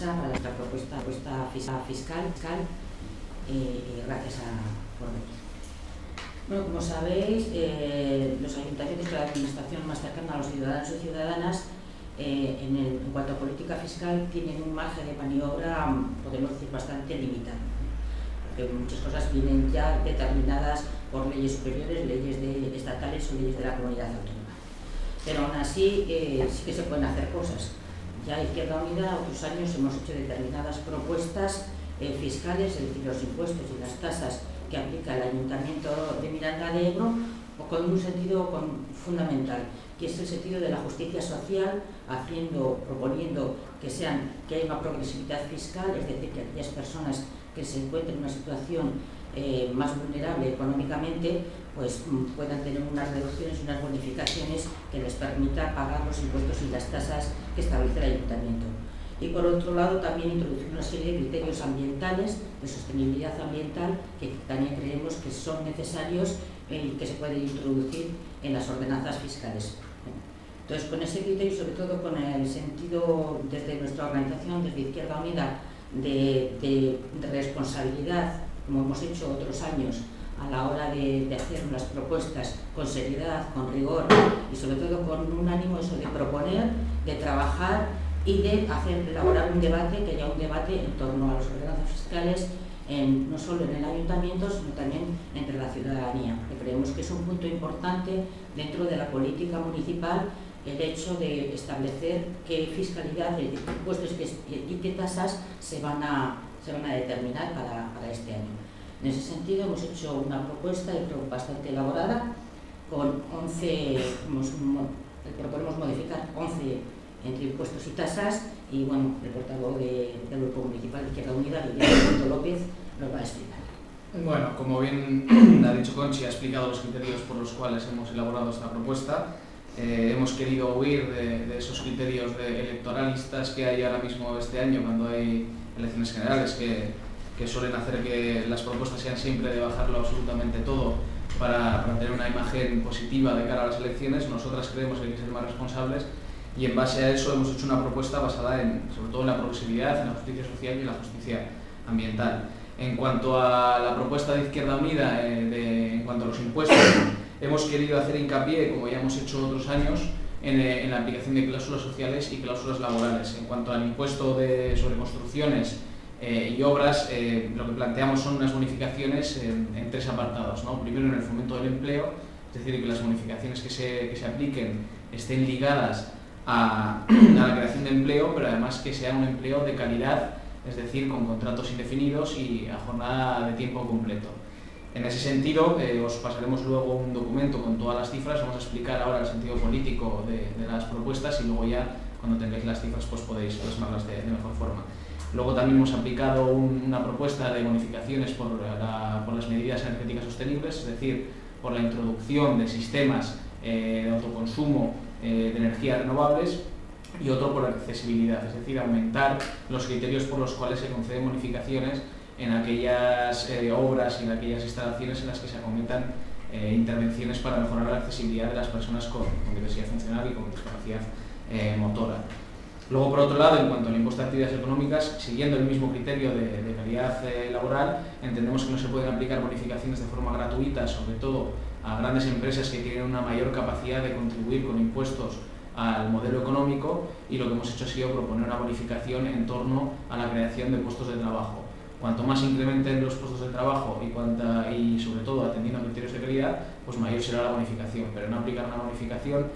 para nuestra propuesta fiscal gracias por venir. Bueno, como sabéis, los ayuntamientos, la administración más cercana a los ciudadanos y ciudadanas, en cuanto a política fiscal, tienen un margen de maniobra, podemos decir, bastante limitado, porque muchas cosas vienen ya determinadas por leyes superiores, leyes estatales o leyes de la comunidad autónoma. Pero aún así, sí que se pueden hacer cosas. Ya Izquierda Unida, otros años hemos hecho determinadas propuestas fiscales, es decir, los impuestos y las tasas que aplica el Ayuntamiento de Miranda de Ebro, o con un sentido fundamental, que es el sentido de la justicia social, proponiendo que haya una progresividad fiscal, es decir, que aquellas personas que se encuentren en una situación más vulnerable económicamente, pues puedan tener unas reducciones y unas bonificaciones que les permita pagar los impuestos y las tasas que establece el Ayuntamiento. Y por otro lado, también introducir una serie de criterios ambientales, de sostenibilidad ambiental, que también creemos que son necesarios y que se pueden introducir en las ordenanzas fiscales. Entonces, con ese criterio, sobre todo con el sentido desde nuestra organización, desde Izquierda Unida, de responsabilidad, como hemos hecho otros años, a la hora de hacer unas propuestas con seriedad, con rigor y sobre todo con un ánimo de proponer, de trabajar y de elaborar un debate, que haya un debate en torno a las ordenanzas fiscales, no solo en el ayuntamiento, sino también entre la ciudadanía, porque creemos que es un punto importante dentro de la política municipal el hecho de establecer qué fiscalidad, qué impuestos y qué tasas se van a determinar para este año. En ese sentido hemos hecho una propuesta bastante elaborada con 11, proponemos modificar 11 entre impuestos y tasas, y bueno, el portavoz del Grupo Municipal de Izquierda Unida, Guillermo López, nos va a explicar. Bueno, como bien ha dicho Conchi, ha explicado los criterios por los cuales hemos elaborado esta propuesta. Hemos querido huir de esos criterios electoralistas que hay ahora mismo este año, cuando hay elecciones generales, que suelen hacer que las propuestas sean siempre de bajarlo absolutamente todo para tener una imagen positiva de cara a las elecciones. Nosotras creemos que hay que ser más responsables y en base a eso hemos hecho una propuesta basada sobre todo en la progresividad, en la justicia social y en la justicia ambiental. En cuanto a la propuesta de Izquierda Unida, en cuanto a los impuestos, hemos querido hacer hincapié, como ya hemos hecho otros años, en la aplicación de cláusulas sociales y cláusulas laborales. En cuanto al impuesto sobre construcciones y obras, lo que planteamos son unas bonificaciones en tres apartados, ¿no? Primero, en el fomento del empleo, es decir, que las bonificaciones que se apliquen estén ligadas a la creación de empleo, pero además que sea un empleo de calidad, es decir, con contratos indefinidos y a jornada de tiempo completo. En ese sentido, os pasaremos luego un documento con todas las cifras. Vamos a explicar ahora el sentido político de las propuestas y luego ya, cuando tengáis las cifras, pues podéis plasmarlas de mejor forma. Luego también hemos aplicado una propuesta de bonificaciones por las medidas energéticas sostenibles, es decir, por la introducción de sistemas de autoconsumo de energías renovables, y otro por la accesibilidad, es decir, aumentar los criterios por los cuales se conceden bonificaciones en aquellas obras y en aquellas instalaciones en las que se acometan intervenciones para mejorar la accesibilidad de las personas con diversidad funcional y con discapacidad motora. Luego, por otro lado, en cuanto al impuesto de actividades económicas, siguiendo el mismo criterio de calidad laboral, entendemos que no se pueden aplicar bonificaciones de forma gratuita, sobre todo a grandes empresas que tienen una mayor capacidad de contribuir con impuestos al modelo económico, y lo que hemos hecho ha sido proponer una bonificación en torno a la creación de puestos de trabajo. Cuanto más incrementen los puestos de trabajo y sobre todo atendiendo a criterios de calidad, pues mayor será la bonificación, pero no aplicar una bonificación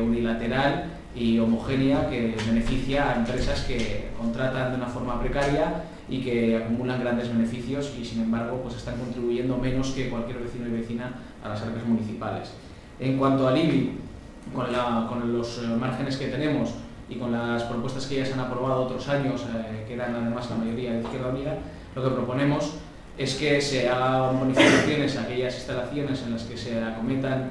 unilateral y homogénea que beneficia a empresas que contratan de una forma precaria y que acumulan grandes beneficios y sin embargo pues están contribuyendo menos que cualquier vecino y vecina a las arcas municipales. En cuanto al IBI, con los márgenes que tenemos y con las propuestas que ya se han aprobado otros años, que eran además la mayoría de Izquierda Unida, lo que proponemos es que se hagan bonificaciones a aquellas instalaciones en las que se acometan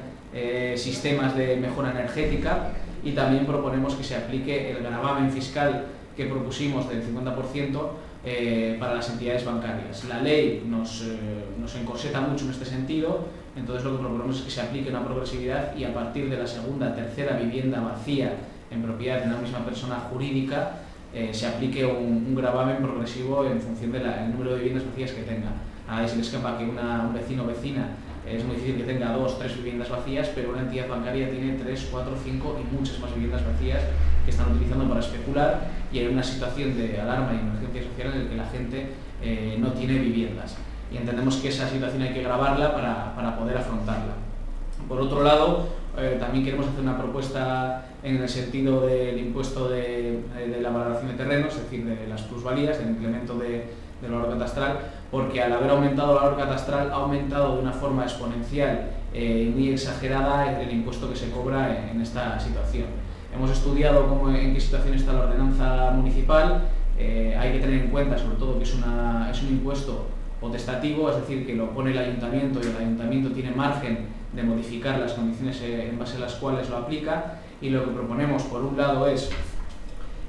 sistemas de mejora energética, y también proponemos que se aplique el gravamen fiscal que propusimos del 50% para las entidades bancarias. La ley nos encorseta mucho en este sentido, entonces lo que proponemos es que se aplique una progresividad y a partir de la segunda, tercera vivienda vacía en propiedad de una misma persona jurídica, se aplique un gravamen progresivo en función del número de viviendas vacías que tenga. A nadie se le escapa que un vecino o vecina es muy difícil que tenga 2 o 3 viviendas vacías, pero una entidad bancaria tiene 3, 4, 5 y muchas más viviendas vacías que están utilizando para especular, y hay una situación de alarma y emergencia social en la que la gente no tiene viviendas. Y entendemos que esa situación hay que gravarla para poder afrontarla. Por otro lado, también queremos hacer una propuesta en el sentido del impuesto de la valoración de terrenos, es decir, de las plusvalías, del incremento del valor catastral, porque al haber aumentado el valor catastral ha aumentado de una forma exponencial muy exagerada el impuesto que se cobra en esta situación. Hemos estudiado en qué situación está la ordenanza municipal. Hay que tener en cuenta sobre todo que es un impuesto potestativo, es decir, que lo pone el ayuntamiento y el ayuntamiento tiene margen de modificar las condiciones en base a las cuales lo aplica, y lo que proponemos por un lado es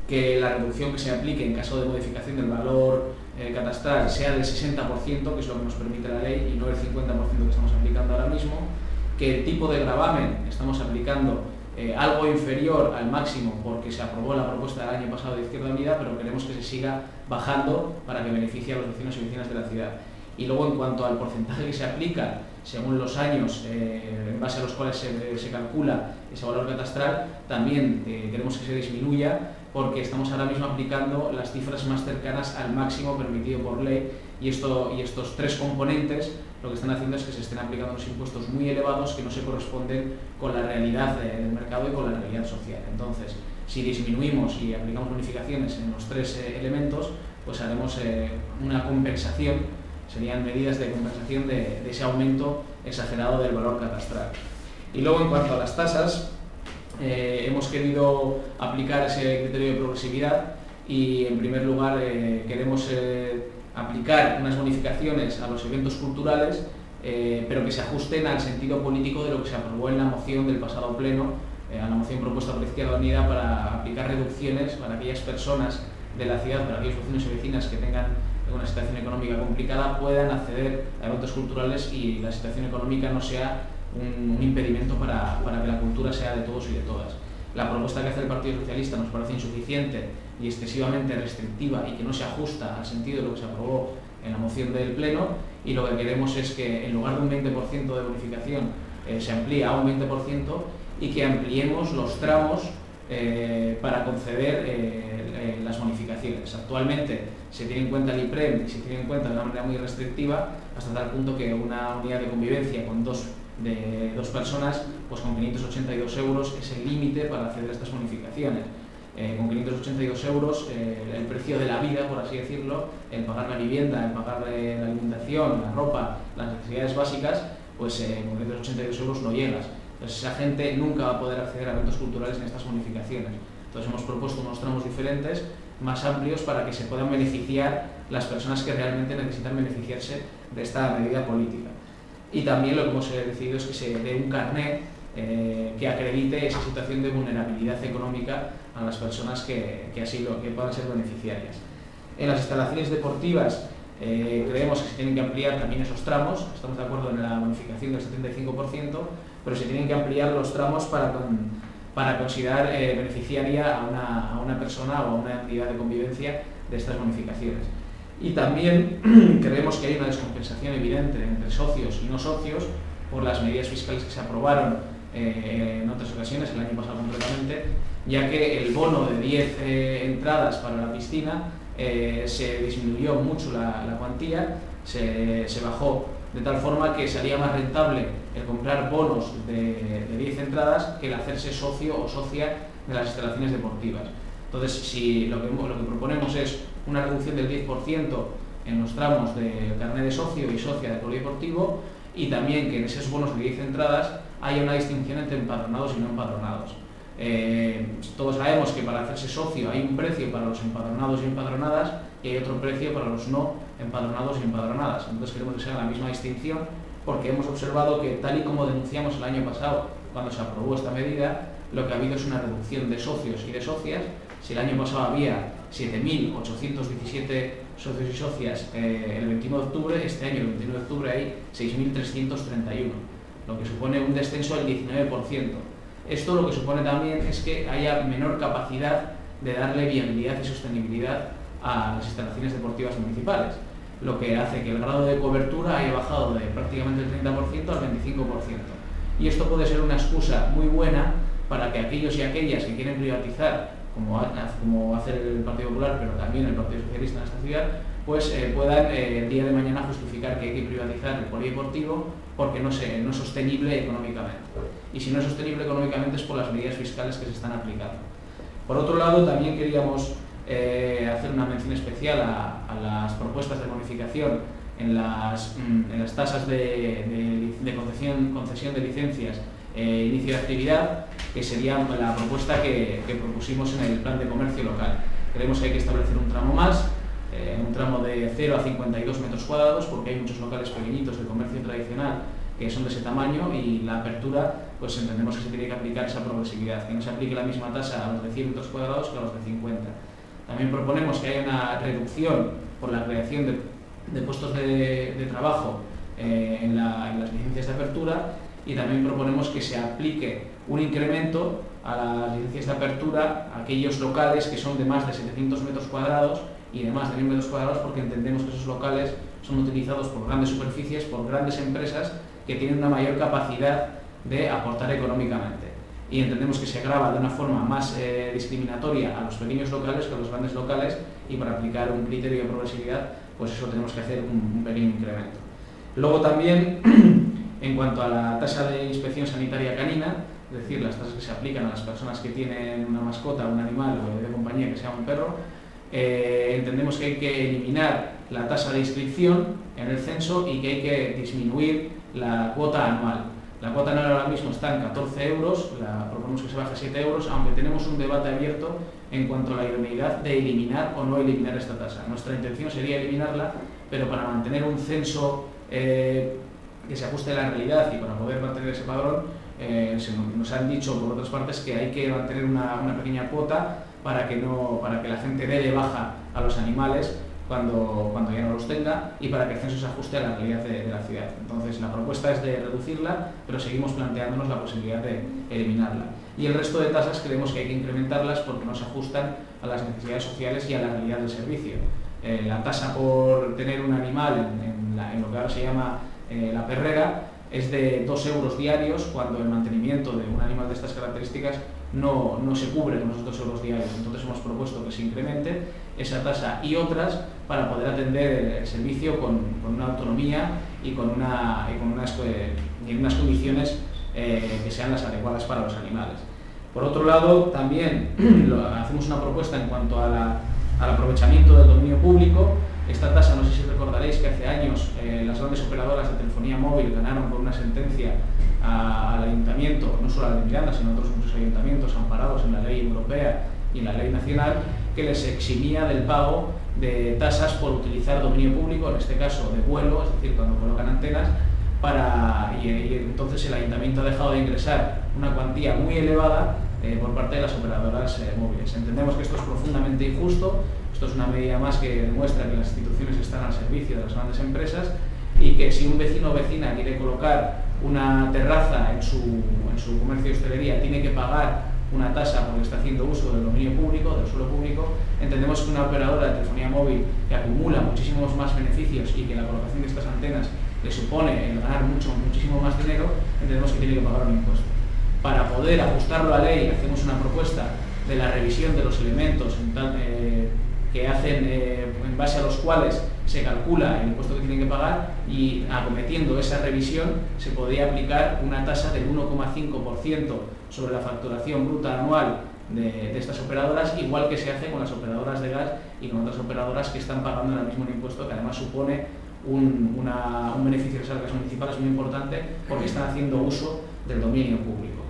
que la reducción que se aplique en caso de modificación del valor catastral sea del 60%, que es lo que nos permite la ley, y no el 50% que estamos aplicando ahora mismo, que el tipo de gravamen estamos aplicando algo inferior al máximo porque se aprobó la propuesta del año pasado de Izquierda Unida, pero queremos que se siga bajando para que beneficie a los vecinos y vecinas de la ciudad. Y luego, en cuanto al porcentaje que se aplica según los años en base a los cuales se calcula ese valor catastral, también queremos que se disminuya, porque estamos ahora mismo aplicando las cifras más cercanas al máximo permitido por ley, y estos 3 componentes lo que están haciendo es que se estén aplicando unos impuestos muy elevados que no se corresponden con la realidad del mercado y con la realidad social. Entonces, si disminuimos y aplicamos bonificaciones en los 3 elementos, pues haremos una compensación, serían medidas de compensación de ese aumento exagerado del valor catastral. Y luego, en cuanto a las tasas, hemos querido aplicar ese criterio de progresividad, y en primer lugar queremos aplicar unas bonificaciones a los eventos culturales, pero que se ajusten al sentido político de lo que se aprobó en la moción del pasado pleno, a la moción propuesta por Izquierda Unida, para aplicar reducciones para aquellas personas de la ciudad, para aquellos vecinos y vecinas que tengan una situación económica complicada, puedan acceder a eventos culturales y la situación económica no sea un impedimento para que la cultura sea de todos y de todas. La propuesta que hace el Partido Socialista nos parece insuficiente y excesivamente restrictiva, y que no se ajusta al sentido de lo que se aprobó en la moción del Pleno, y lo que queremos es que en lugar de un 20% de bonificación se amplíe a un 20%, y que ampliemos los tramos para conceder las bonificaciones. Actualmente se tiene en cuenta el IPREM y se tiene en cuenta de una manera muy restrictiva, hasta tal punto que una unidad de convivencia con dos personas, pues con 582 euros es el límite para acceder a estas bonificaciones. Con 582 euros el precio de la vida, por así decirlo, el pagar la vivienda, el pagar la alimentación, la ropa, las necesidades básicas, pues con 582 euros no llegas. Entonces esa gente nunca va a poder acceder a eventos culturales en estas bonificaciones. Entonces hemos propuesto unos tramos diferentes, más amplios, para que se puedan beneficiar las personas que realmente necesitan beneficiarse de esta medida política. Y también lo que hemos decidido es que se dé un carnet que acredite esa situación de vulnerabilidad económica a las personas que puedan ser beneficiarias. En las instalaciones deportivas creemos que se tienen que ampliar también esos tramos. Estamos de acuerdo en la bonificación del 75%, pero se tienen que ampliar los tramos para considerar beneficiaria a una persona o a una entidad de convivencia de estas bonificaciones. Y también creemos que hay una descompensación evidente entre socios y no socios por las medidas fiscales que se aprobaron en otras ocasiones, el año pasado concretamente, ya que el bono de 10 entradas para la piscina se disminuyó mucho la cuantía, se bajó de tal forma que salía más rentable el comprar bonos de 10 entradas que el hacerse socio o socia de las instalaciones deportivas. Entonces, si lo que proponemos es una reducción del 10% en los tramos del carnet de socio y socia del polideportivo, y también que en esos bonos de 10 entradas haya una distinción entre empadronados y no empadronados. Todos sabemos que para hacerse socio hay un precio para los empadronados y empadronadas, y hay otro precio para los no empadronados y empadronadas. Entonces queremos que se haga la misma distinción, porque hemos observado que, tal y como denunciamos el año pasado cuando se aprobó esta medida, lo que ha habido es una reducción de socios y de socias. Si el año pasado había 7.817 socios y socias el 21 de octubre, este año, el 21 de octubre, hay 6.331, lo que supone un descenso del 19%. Esto lo que supone también es que haya menor capacidad de darle viabilidad y sostenibilidad a las instalaciones deportivas municipales, lo que hace que el grado de cobertura haya bajado de prácticamente el 30% al 25%. Y esto puede ser una excusa muy buena para que aquellos y aquellas que quieren privatizar, como hace el Partido Popular, pero también el Partido Socialista en esta ciudad, pues puedan el día de mañana justificar que hay que privatizar el polideportivo porque no es sostenible económicamente. Y si no es sostenible económicamente es por las medidas fiscales que se están aplicando. Por otro lado, también queríamos hacer una mención especial a las propuestas de bonificación en las tasas de concesión de licencias inicio de actividad, que sería la propuesta que propusimos en el plan de comercio local. Creemos que hay que establecer un tramo más, un tramo de 0 a 52 metros cuadrados, porque hay muchos locales pequeñitos de comercio tradicional que son de ese tamaño, y la apertura, pues entendemos que se tiene que aplicar esa progresividad, que no se aplique la misma tasa a los de 100 metros cuadrados que a los de 50. También proponemos que haya una reducción por la creación de puestos de trabajo en las licencias de apertura, y también proponemos que se aplique un incremento a las licencias de apertura a aquellos locales que son de más de 700 metros cuadrados y de más de 1000 metros cuadrados, porque entendemos que esos locales son utilizados por grandes superficies, por grandes empresas que tienen una mayor capacidad de aportar económicamente. Y entendemos que se agrava de una forma más discriminatoria a los pequeños locales que a los grandes locales, y para aplicar un criterio de progresividad, pues eso tenemos que hacer un pequeño incremento. Luego también, en cuanto a la tasa de inspección sanitaria canina, es decir, las tasas que se aplican a las personas que tienen una mascota, un animal o de compañía que sea un perro, entendemos que hay que eliminar la tasa de inscripción en el censo y que hay que disminuir la cuota anual. La cuota anual ahora mismo está en 14 euros, proponemos que se baje a 7 euros, aunque tenemos un debate abierto en cuanto a la idoneidad de eliminar o no eliminar esta tasa. Nuestra intención sería eliminarla, pero para mantener un censo que se ajuste a la realidad y para poder mantener ese padrón, nos han dicho por otras partes que hay que mantener una pequeña cuota para que la gente dé de baja a los animales cuando ya no los tenga, y para que el censo se ajuste a la realidad de la ciudad. Entonces la propuesta es de reducirla, pero seguimos planteándonos la posibilidad de eliminarla. Y el resto de tasas creemos que hay que incrementarlas porque no se ajustan a las necesidades sociales y a la realidad del servicio. La tasa por tener un animal en lo que ahora se llama la perrera es de 2 euros diarios, cuando el mantenimiento de un animal de estas características no se cubre con esos 2 euros diarios. Entonces hemos propuesto que se incremente esa tasa y otras para poder atender el servicio con una autonomía y con unas condiciones que sean las adecuadas para los animales. Por otro lado, también hacemos una propuesta en cuanto al aprovechamiento del dominio público. Esta tasa, no sé si recordaréis que hace años las grandes operadoras de telefonía móvil ganaron por una sentencia al ayuntamiento, no solo al de Miranda, sino a otros muchos ayuntamientos amparados en la ley europea y en la ley nacional, que les eximía del pago de tasas por utilizar dominio público, en este caso de vuelo, es decir, cuando colocan antenas, y entonces el ayuntamiento ha dejado de ingresar una cuantía muy elevada por parte de las operadoras móviles. Entendemos que esto es profundamente injusto. Esto es una medida más que demuestra que las instituciones están al servicio de las grandes empresas, y que si un vecino o vecina quiere colocar una terraza en su comercio y hostelería, tiene que pagar una tasa porque está haciendo uso del dominio público, del suelo público. Entendemos que una operadora de telefonía móvil que acumula muchísimos más beneficios y que la colocación de estas antenas le supone el ganar muchísimo más dinero, entendemos que tiene que pagar un impuesto. Para poder ajustarlo a ley, hacemos una propuesta de la revisión de los elementos que hacen en base a los cuales se calcula el impuesto que tienen que pagar, y acometiendo esa revisión se podría aplicar una tasa del 1,5% sobre la facturación bruta anual de estas operadoras, igual que se hace con las operadoras de gas y con otras operadoras que están pagando ahora mismo un impuesto que además supone un beneficio de las arcas municipales muy importante, porque están haciendo uso del dominio público.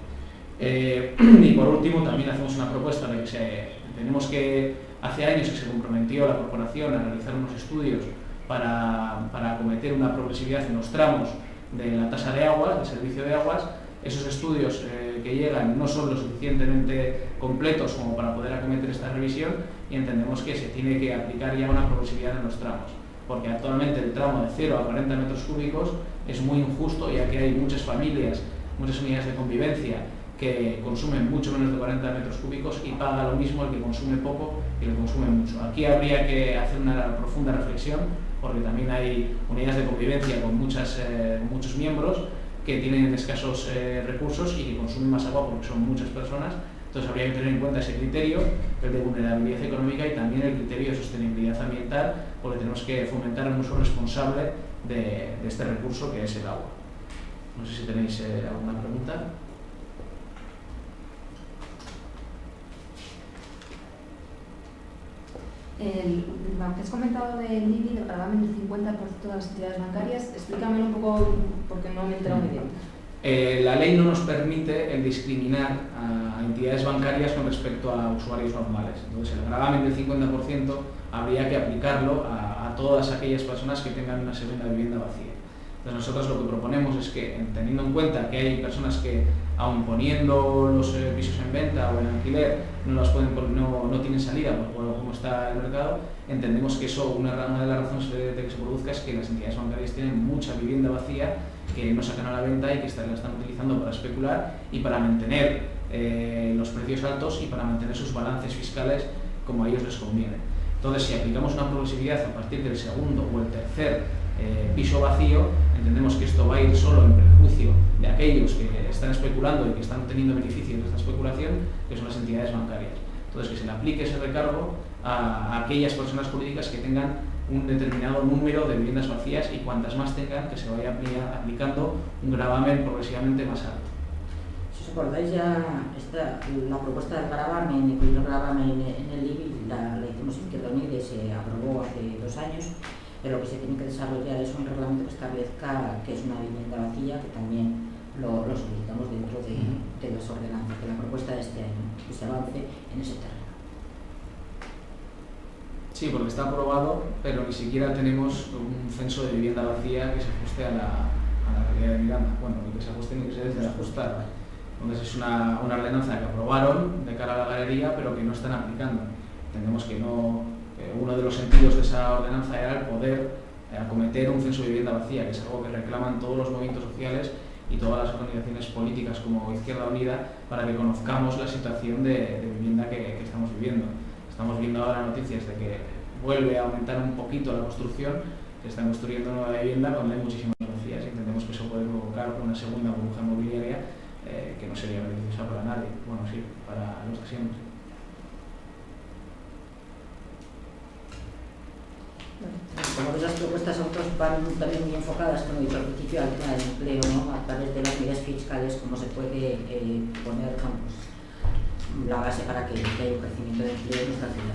Y por último, también hacemos una propuesta de que tenemos que hace años que se comprometió la corporación a realizar unos estudios para acometer una progresividad en los tramos de la tasa de aguas, del servicio de aguas. Esos estudios que llegan no son lo suficientemente completos como para poder acometer esta revisión, y entendemos que se tiene que aplicar ya una progresividad en los tramos, porque actualmente el tramo de 0 a 40 metros cúbicos es muy injusto, ya que hay muchas familias, muchas unidades de convivencia que consume mucho menos de 40 metros cúbicos y paga lo mismo el que consume poco y el que consume mucho. Aquí habría que hacer una profunda reflexión, porque también hay unidades de convivencia con muchos miembros que tienen escasos recursos y que consumen más agua porque son muchas personas. Entonces habría que tener en cuenta ese criterio, el de vulnerabilidad económica, y también el criterio de sostenibilidad ambiental, porque tenemos que fomentar el uso responsable de este recurso que es el agua. No sé si tenéis alguna pregunta. Lo que has comentado del IBI, del gravamen del 50% de las entidades bancarias, explícame un poco porque no me he enterado muy bien. La ley no nos permite el discriminar a entidades bancarias con respecto a usuarios normales. Entonces, el gravamen del 50% habría que aplicarlo a todas aquellas personas que tengan una segunda vivienda vacía. Entonces, nosotros lo que proponemos es que, teniendo en cuenta que hay personas que, aun poniendo los pisos en venta o en alquiler, no tienen salida por cómo está el mercado, entendemos que eso, una de las razones de que se produzca es que las entidades bancarias tienen mucha vivienda vacía que no sacan a la venta y que la están utilizando para especular y para mantener los precios altos y para mantener sus balances fiscales como a ellos les conviene. Entonces, si aplicamos una progresividad a partir del segundo o el tercer piso vacío, entendemos que esto va a ir solo en perjuicio de aquellos que están especulando y que están teniendo beneficios de esta especulación, que son las entidades bancarias. Entonces, que se le aplique ese recargo a aquellas personas jurídicas que tengan un determinado número de viviendas vacías, y cuantas más tengan, que se vaya aplicando un gravamen progresivamente más alto. Si os acordáis, ya la propuesta del gravamen, incluir el gravamen en el IBI, la hicimos Izquierda Unida y se aprobó hace 2 años, pero lo que se tiene que desarrollar es un reglamento que establezca que es una vivienda vacía, que también lo solicitamos dentro de las ordenanzas, de la propuesta de este año, que se avance en ese terreno. Sí, porque está aprobado, pero ni siquiera tenemos un censo de vivienda vacía que se ajuste a la realidad de Miranda. Bueno, ni que se ajuste ni que se deje de ajustar. Entonces es una ordenanza que aprobaron de cara a la galería, pero que no están aplicando. Entendemos que uno de los sentidos de esa ordenanza era el poder acometer un censo de vivienda vacía, que es algo que reclaman todos los movimientos sociales y todas las organizaciones políticas como Izquierda Unida, para que conozcamos la situación de vivienda que estamos viviendo. Estamos viendo ahora noticias de que vuelve a aumentar un poquito la construcción, que están construyendo nueva vivienda cuando hay muchísimas vacías, y entendemos que eso puede provocar una segunda burbuja inmobiliaria que no sería beneficiosa para nadie. Bueno, sí, para los de siempre. Como ves, las propuestas van también muy enfocadas, como he dicho al principio, al tema del empleo, ¿no? A través de las medidas fiscales, cómo se puede poner la base para que haya un crecimiento de empleo en nuestra ciudad.